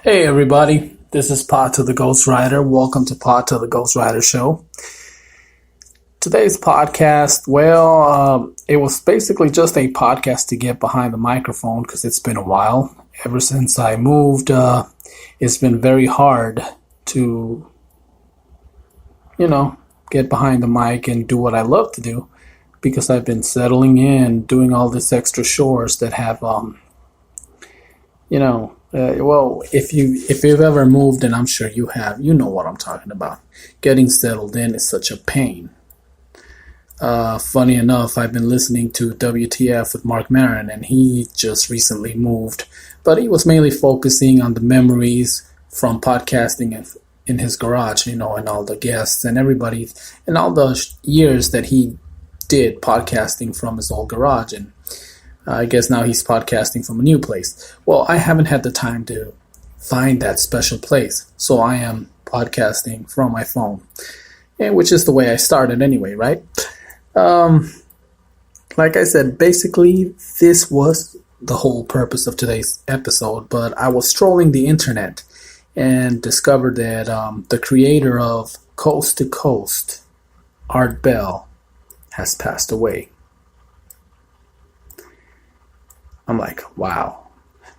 Hey everybody, this is Pod to the Ghost Rider. Welcome to Pod to the Ghost Rider Show. Today's podcast, it was basically just a podcast to get behind the microphone because it's been a while. Ever since I moved, it's been very hard to, get behind the mic and do what I love to do because I've been settling in, doing all this extra chores that have, if you've ever moved, and I'm sure you have, you know what I'm talking about. Getting settled in is such a pain. Funny enough, I've been listening to WTF with Mark Maron, and he just recently moved, but he was mainly focusing on the memories from podcasting in his garage, and all the guests and everybody, and all the years that he did podcasting from his old garage, and I guess now he's podcasting from a new place. Well, I haven't had the time to find that special place, so I am podcasting from my phone, and which is the way I started anyway, right? Like I said, basically, this was the whole purpose of today's episode, but I was strolling the internet and discovered that the creator of Coast to Coast, Art Bell, has passed away. I'm like, wow.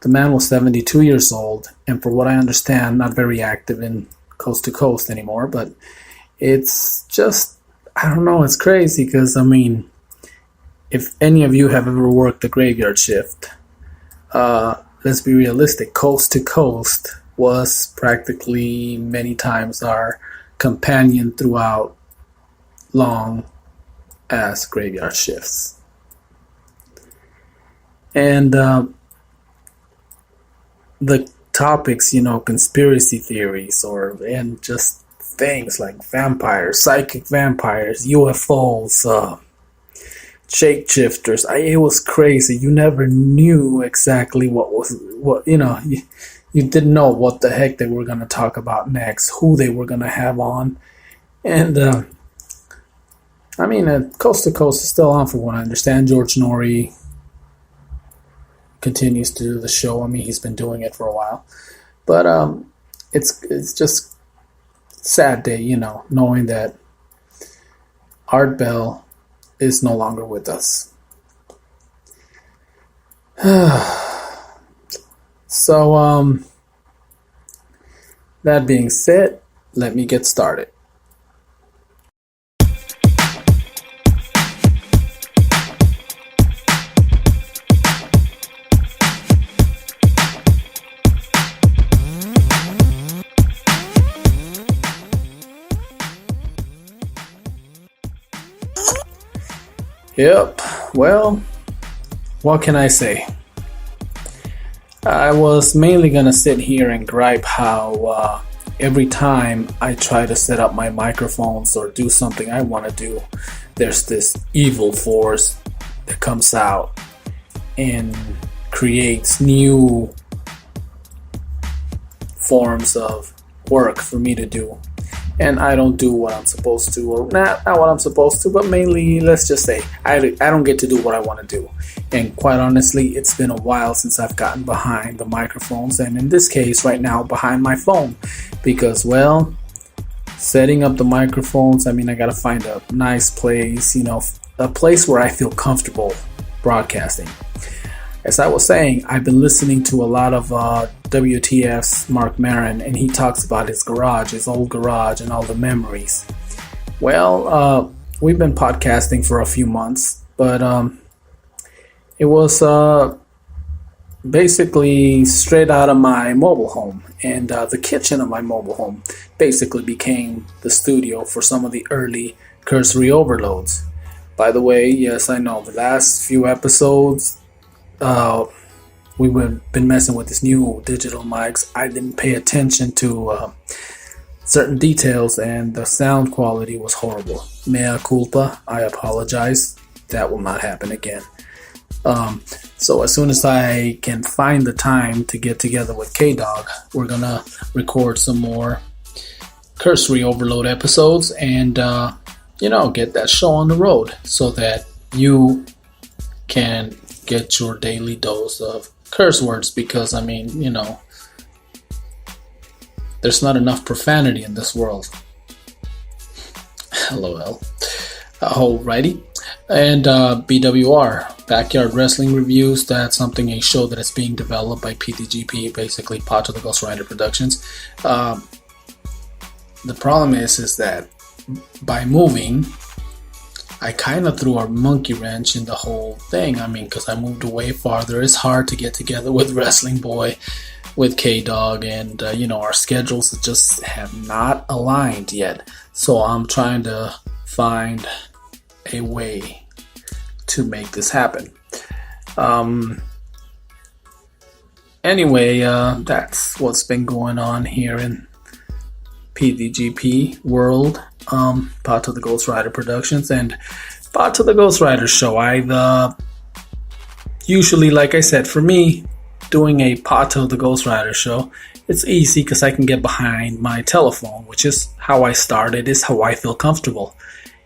The man was 72 years old, and for what I understand, not very active in Coast to Coast anymore, but it's just, I don't know, it's crazy because, if any of you have ever worked the graveyard shift, let's be realistic, Coast to Coast was practically many times our companion throughout long-ass graveyard shifts. And the topics, conspiracy theories and just things like vampires, psychic vampires, UFOs, shapeshifters. It was crazy. You never knew exactly you didn't know what the heck they were going to talk about next, who they were going to have on. And, Coast to Coast is still on for what I understand. George Norrie continues to do the show. He's been doing it for a while. But it's just sad day, knowing that Art Bell is no longer with us. So, that being said, let me get started. Yep, well, what can I say? I was mainly gonna sit here and gripe how every time I try to set up my microphones or do something I want to do, there's this evil force that comes out and creates new forms of work for me to do. And I don't do what I'm supposed to, or not what I'm supposed to, but mainly, let's just say, I don't get to do what I want to do. And quite honestly, it's been a while since I've gotten behind the microphones, and in this case, right now, behind my phone. Because, setting up the microphones, I gotta find a nice place, a place where I feel comfortable broadcasting. As I was saying, I've been listening to a lot of WTF's Mark Maron, and he talks about his garage, his old garage, and all the memories. Well, we've been podcasting for a few months, but it was basically straight out of my mobile home, and the kitchen of my mobile home basically became the studio for some of the early cursory overloads. By the way, yes, I know, the last few episodes, we've been messing with this new digital mics. I didn't pay attention to certain details, and the sound quality was horrible. Mea culpa. I apologize. That will not happen again. So as soon as I can find the time to get together with K-Dog, we're gonna record some more cursory overload episodes and get that show on the road so that you can get your daily dose of curse words, because There's not enough profanity in this world. LOL. Alrighty. And BWR, Backyard Wrestling Reviews. That's a show that is being developed by PTGP, basically Pato the Ghost Rider Productions. The problem is that by moving, I kind of threw a monkey wrench in the whole thing. I mean, because I moved away farther. It's hard to get together with Wrestling Boy, with K-Dog, and our schedules just have not aligned yet. So I'm trying to find a way to make this happen. Anyway, that's what's been going on here in PTGP world. Pato the Ghost Rider Productions and Pato the Ghost Rider Show. I usually, like I said, for me, doing a Pato the Ghost Rider Show, it's easy because I can get behind my telephone, which is how I started, is how I feel comfortable.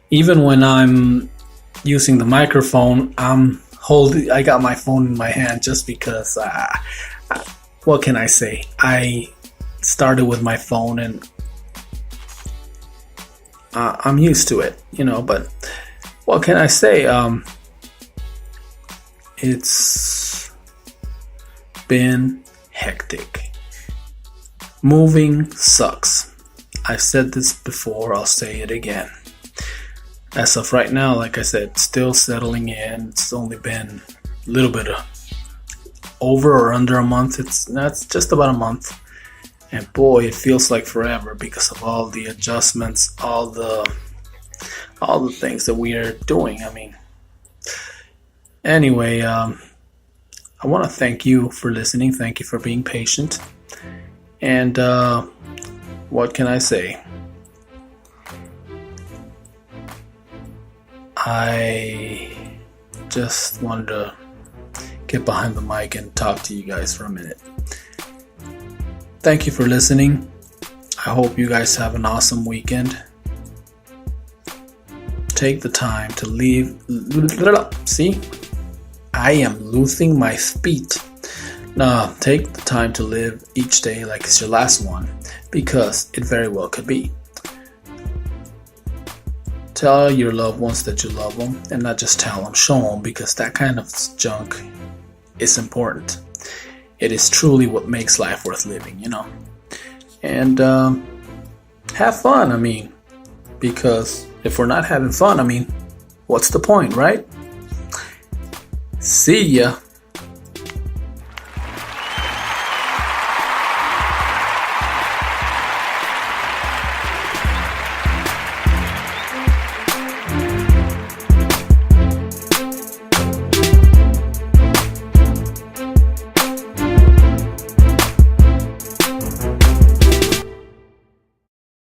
Even when I'm using the microphone, I got my phone in my hand just because, what can I say? I started with my phone and I'm used to it, but what can I say? It's been hectic. Moving sucks. I've said this before, I'll say it again. As of right now, like I said, still settling in. It's only been a little bit over or under a month. That's just about a month. And boy, it feels like forever because of all the adjustments, all the things that we are doing. I mean, anyway, I want to thank you for listening. Thank you for being patient. And what can I say? I just wanted to get behind the mic and talk to you guys for a minute. Thank you for listening. I hope you guys have an awesome weekend. Take the time to leave. See? I am losing my speech. Now, take the time to live each day like it's your last one, because it very well could be. Tell your loved ones that you love them, and not just tell them, show them, because that kind of junk is important. It is truly what makes life worth living, And have fun, because if we're not having fun, what's the point, right? See ya.